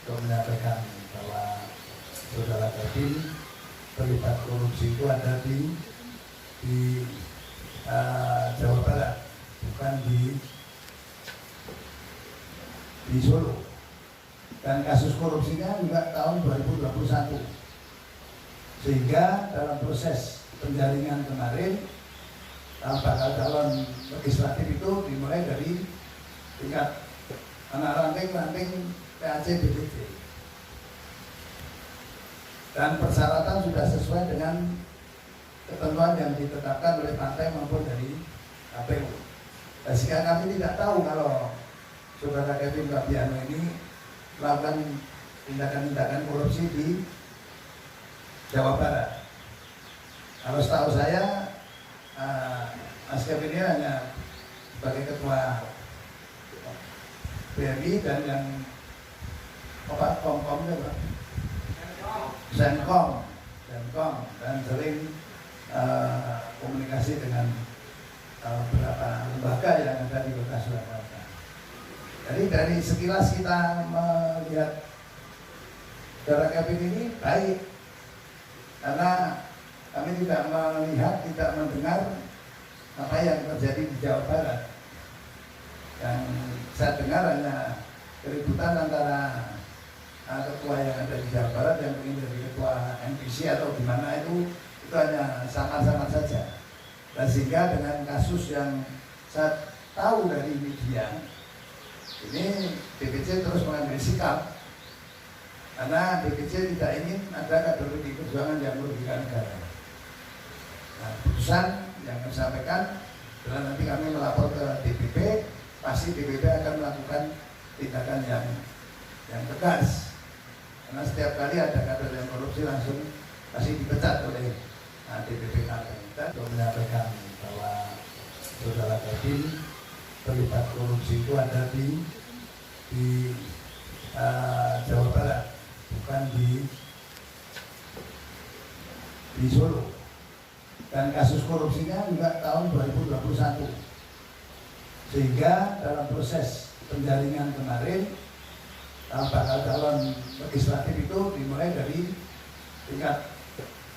untuk menyampaikan bahwa saudara Kevin terlibat korupsi itu ada di Jawa Barat, bukan di Solo. Dan kasus korupsinya juga tahun 2021. Sehingga dalam proses penjaringan kemarin, bakal calon legislatif itu dimulai dari tingkat anak ranting PAC BPC. Dan persyaratan sudah sesuai dengan ketentuan yang ditetapkan oleh partai maupun dari KPU. Sehingga kami tidak tahu kalau saudara Kevin Fabiano ini melakukan tindakan-tindakan korupsi di Jawa Barat. Kalau setahu saya, Mas Kevin ini hanya sebagai ketua BRI dan yang Senkom dan sering komunikasi dengan beberapa lembaga yang ada di Kota Surakarta. Jadi dari sekilas kita melihat saudara Kevin ini baik, karena kami tidak melihat, tidak mendengar apa yang terjadi di Jawa Barat. Yang saya dengar hanya keributan antara ketua yang ada di Jawa Barat yang ingin jadi ketua NPC atau di mana itu hanya samar-samar saja. Dan sehingga dengan kasus yang saya tahu dari media, ini DPC terus mengambil sikap karena DPC tidak ingin ada kader PDI Perjuangan yang merugikan negara. Nah, putusan yang kami sampaikan adalah nanti kami melapor ke DPP, pasti DPP akan melakukan tindakan yang tegas. Karena setiap kali ada kader yang korupsi langsung pasti dipecat oleh DPP kami. Kita untuk menyampaikan bahwa saudara Kevin terlibat korupsi itu ada di Jawa Barat, bukan di Solo. Dan kasus korupsinya juga tahun 2021. Sehingga dalam proses penjaringan kemarin, bakal calon legislatif itu dimulai dari tingkat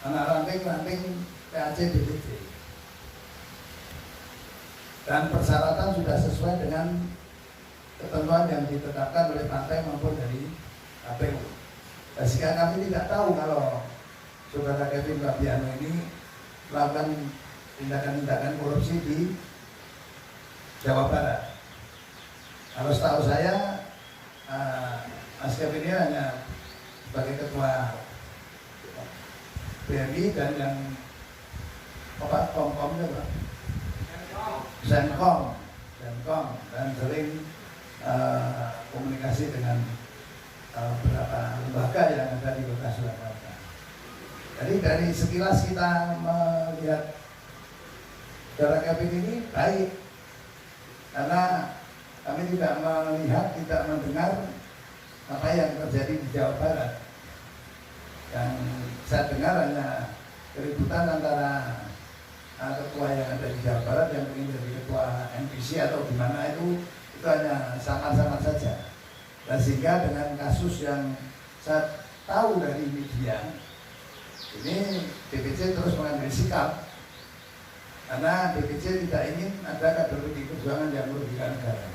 anak ranting PAC BPC. Dan persyaratan sudah sesuai dengan ketentuan yang ditetapkan oleh partai maupun dari KPU. Sehingga kami tidak tahu kalau saudara Kevin Fabiano ini melakukan tindakan-tindakan korupsi di Jawa Barat. Kalau setahu saya, Mas Kevin ini hanya sebagai ketua BRI dan yang Senkom dan sering komunikasi dengan beberapa lembaga yang ada di Kota Surakarta. Jadi dari sekilas kita melihat saudara Kevin ini baik, karena kami tidak melihat, tidak mendengar apa yang terjadi di Jawa Barat. Yang saya dengar hanya keributan antara ketua yang ada di Jawa Barat yang ingin jadi ketua NPC atau di mana itu hanya samar-samar saja. Dan sehingga dengan kasus yang saya tahu dari media, ini DPC terus mengambil sikap karena DPC tidak ingin ada kader PDI Perjuangan yang merugikan negara.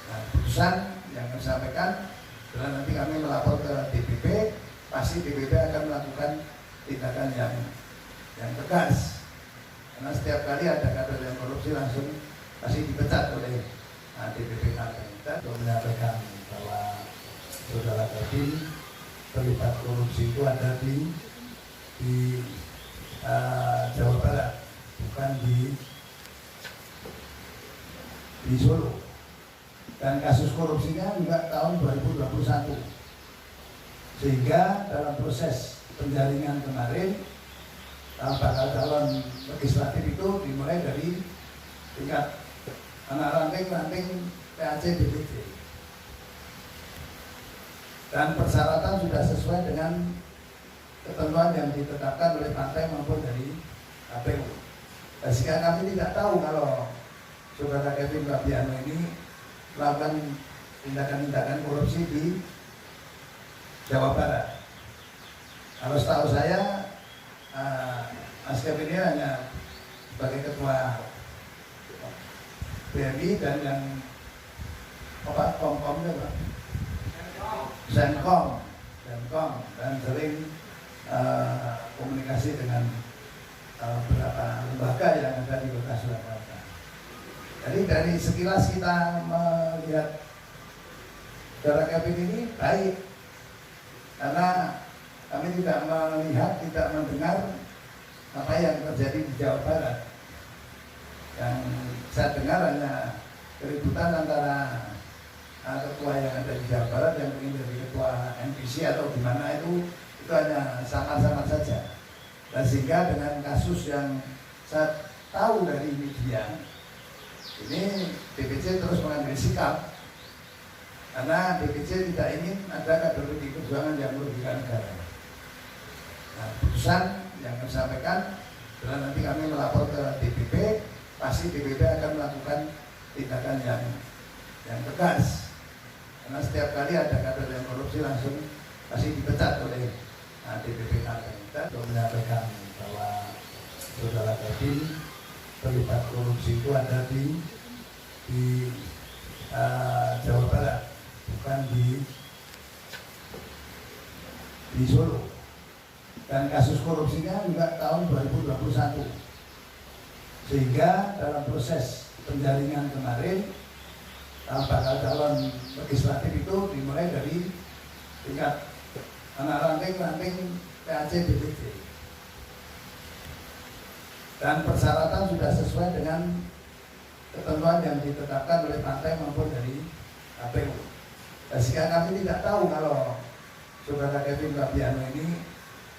Nah, putusan yang kami sampaikan adalah nanti kami melapor ke DPP, pasti DPP akan melakukan tindakan yang tegas. Karena setiap kali ada kader yang korupsi langsung pasti dipecat oleh DPP kami. Kita untuk menyampaikan bahwa saudara Kevin terlibat korupsi itu ada di Jawa Barat, bukan di Solo. Dan kasus korupsinya juga tahun 2021. Sehingga dalam proses penjaringan kemarin, bakal calon legislatif itu dimulai dari tingkat anak ranting PAC BPC. Dan persyaratan sudah sesuai dengan ketentuan yang ditetapkan oleh partai maupun dari KPU. Sehingga kami tidak tahu kalau saudara Kevin Fabiano ini melakukan tindakan-tindakan korupsi di Jawa Barat. Kalau setahu saya Mas Kevin ini hanya sebagai ketua BMI dan yang Komkom itu Senkom dan sering komunikasi dengan beberapa lembaga yang ada di Kota Surakarta. Jadi dari sekilas kita melihat saudara Kevin ini baik, karena kami tidak melihat, tidak mendengar apa yang terjadi di Jawa Barat. Yang saya dengar hanya keributan antara ketua yang ada di Jawa Barat yang ingin jadi ketua NPC atau gimana itu hanya sama-sama saja. Dan sehingga dengan kasus yang saya tahu dari media, ini DPC terus mengambil sikap karena DPC tidak ingin ada kader PDI Perjuangan yang merugikan negara. Nah, keputusan yang kami sampaikan adalah nanti kami melapor ke DPP, pasti DPP akan melakukan tindakan yang tegas. Karena setiap kali ada kader yang korupsi langsung pasti dipecat oleh DPP kami. Kita sudah menyampaikan bahwa saudara Kevin terlibat korupsi itu ada di Jawa Barat, bukan di Solo. Dan kasus korupsinya juga tahun 2021. Sehingga dalam proses penjaringan kemarin bakal calon legislatif itu dimulai dari tingkat anak ranting PAC DPC. Dan persyaratan sudah sesuai dengan ketentuan yang ditetapkan oleh partai maupun dari KPU. Sehingga kami tidak tahu kalau saudara Kevin Fabiano ini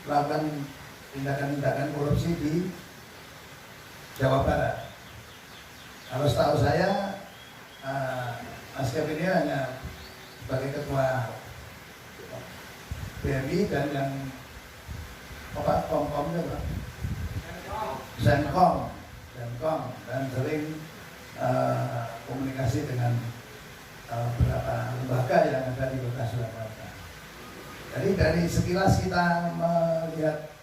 melakukan tindakan-tindakan korupsi di Jawa Barat. Kalau setahu saya Mas Kevin ini hanya sebagai ketua BMI dan yang Komkom itu Senkom dan sering komunikasi dengan beberapa lembaga yang ada di Kota Surakarta. Jadi dari sekilas kita melihat